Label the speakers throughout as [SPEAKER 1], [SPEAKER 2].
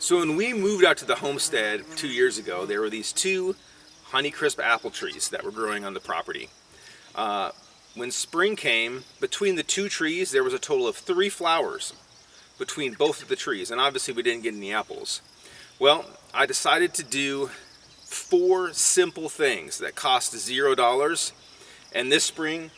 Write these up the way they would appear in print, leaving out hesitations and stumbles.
[SPEAKER 1] So when we moved out to the homestead 2 years ago, there were these 2 Honeycrisp apple trees that were growing on the property. When spring came, between the 2 trees, there was a total of 3 flowers between both of the trees, and obviously we didn't get any apples. Well, I decided to do 4 simple things that cost $0, and this spring,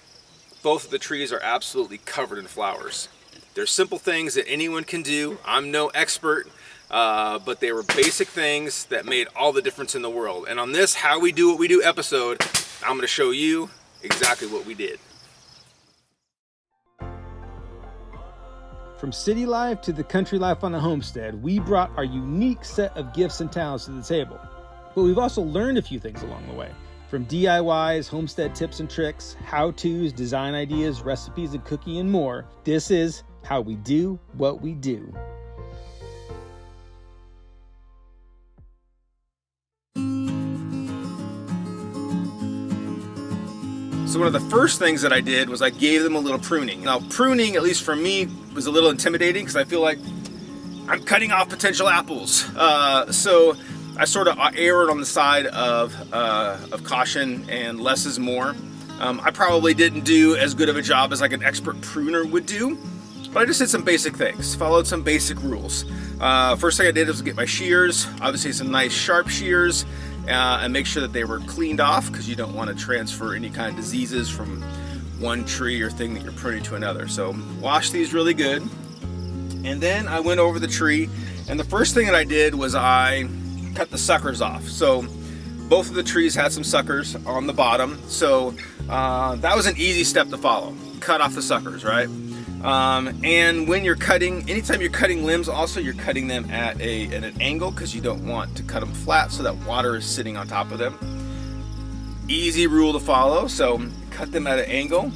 [SPEAKER 1] both of the trees are absolutely covered in flowers. They're simple things that anyone can do. I'm no expert. But they were basic things that made all the difference in the world. And on this How We Do What We Do episode, I'm going to show you exactly what we did.
[SPEAKER 2] From city life to the country life on the homestead, we brought our unique set of gifts and talents to the table. But we've also learned a few things along the way. From DIYs, homestead tips and tricks, how-tos, design ideas, recipes, and cooking and more. This is How We Do What We Do.
[SPEAKER 1] So one of the first things that I did was I gave them a little pruning. Now pruning, at least for me, was a little intimidating because I feel like I'm cutting off potential apples. So I sort of erred on the side of caution, and less is more. I probably didn't do as good of a job as like an expert pruner would do, but I just did some basic things, followed some basic rules. First thing I did was get my shears, obviously some nice sharp shears, and make sure that they were cleaned off because you don't want to transfer any kind of diseases from one tree or thing that you're pruning to another. So wash these really good. And then I went over the tree, and the first thing that I did was I cut the suckers off. So both of the trees had some suckers on the bottom. So that was an easy step to follow. Cut off the suckers, right? And when you're cutting, anytime you're cutting limbs, also you're cutting them at an angle because you don't want to cut them flat so that water is sitting on top of them. Easy rule to follow, so cut them at an angle.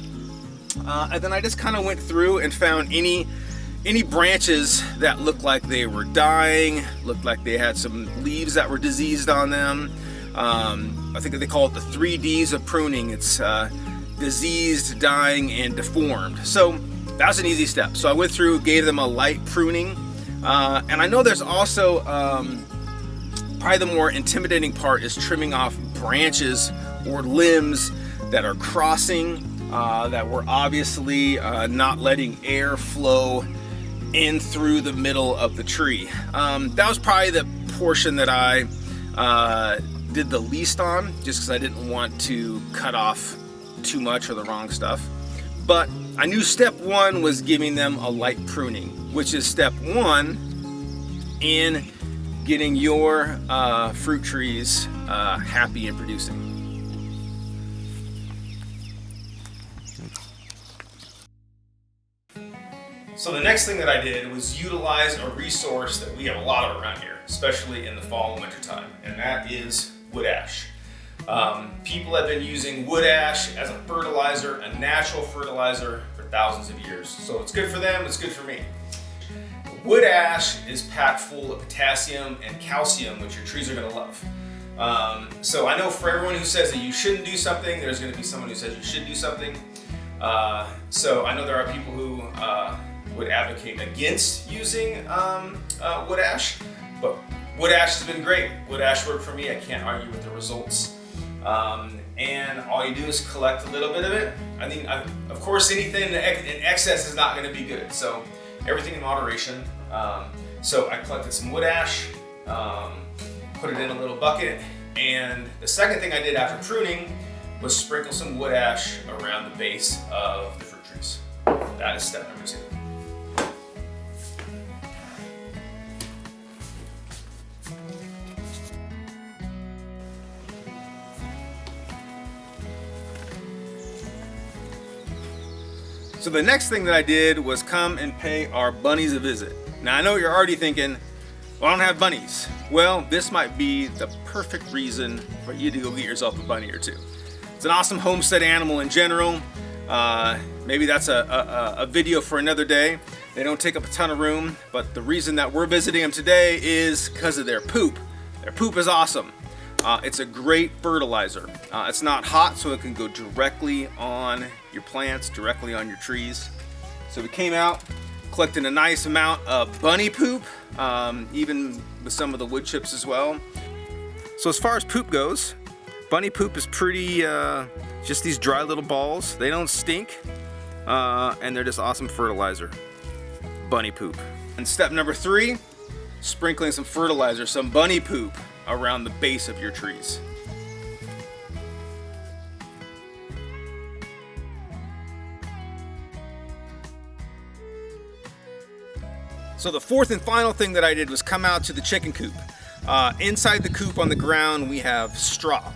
[SPEAKER 1] And then I just kind of went through and found any branches that looked like they were dying, looked like they had some leaves that were diseased on them. I think they call it the 3 Ds of pruning. It's diseased, dying, and deformed. So that was an easy step. So I went through, gave them a light pruning. And I know there's also, probably the more intimidating part is trimming off branches or limbs that are crossing, that were obviously not letting air flow in through the middle of the tree. That was probably the portion that I did the least on, just because I didn't want to cut off too much or the wrong stuff. But I knew step 1 was giving them a light pruning, which is step 1 in getting your fruit trees happy and producing. So the next thing that I did was utilize a resource that we have a lot of around here, especially in the fall and winter time, and that is wood ash. People have been using wood ash as a fertilizer, a natural fertilizer, for thousands of years. So it's good for them, it's good for me. Wood ash is packed full of potassium and calcium, which your trees are going to love. So I know for everyone who says that you shouldn't do something, there's going to be someone who says you should do something. So I know there are people who would advocate against using wood ash, but wood ash has been great. Wood ash worked for me. I can't argue with the results. And all you do is collect a little bit of it. I mean, of course, anything in excess is not going to be good. So everything in moderation. So I collected some wood ash, put it in a little bucket, and the second thing I did after pruning was sprinkle some wood ash around the base of the fruit trees. That is step number 2. So the next thing that I did was come and pay our bunnies a visit. Now I know you're already thinking, well, I don't have bunnies. Well, this might be the perfect reason for you to go get yourself a bunny or 2. It's an awesome homestead animal in general. Maybe that's a video for another day. They don't take up a ton of room, but the reason that we're visiting them today is because of their poop. Their poop is awesome. It's a great fertilizer. It's not hot, so it can go directly on your plants, directly on your trees. So we came out, Collecting a nice amount of bunny poop, even with some of the wood chips as well. So as far as poop goes, bunny poop is pretty, just these dry little balls. They don't stink, and they're just awesome fertilizer. Bunny poop. And step number 3, sprinkling some fertilizer, some bunny poop around the base of your trees. So the fourth and final thing that I did was come out to the chicken coop. Inside the coop on the ground we have straw,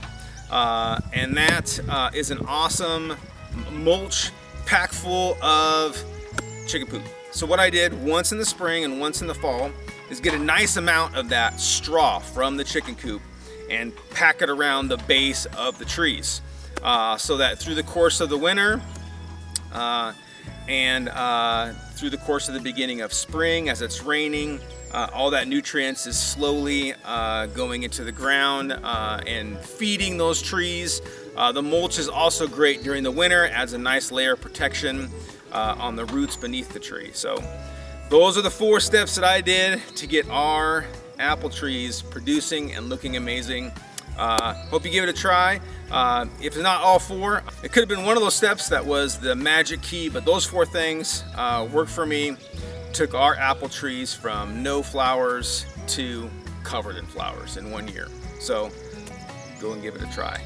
[SPEAKER 1] and that is an awesome mulch pack full of chicken poop. So what I did once in the spring and once in the fall is get a nice amount of that straw from the chicken coop and pack it around the base of the trees, so that through the course of the winter and through the course of the beginning of spring, as it's raining, all that nutrients is slowly going into the ground and feeding those trees. The mulch is also great during the winter, adds a nice layer of protection on the roots beneath the tree. So those are the 4 steps that I did to get our apple trees producing and looking amazing. Hope you give it a try. If not all 4, it could have been one of those steps that was the magic key, but those 4 things worked for me. Took our apple trees from no flowers to covered in flowers in 1 year. So go and give it a try.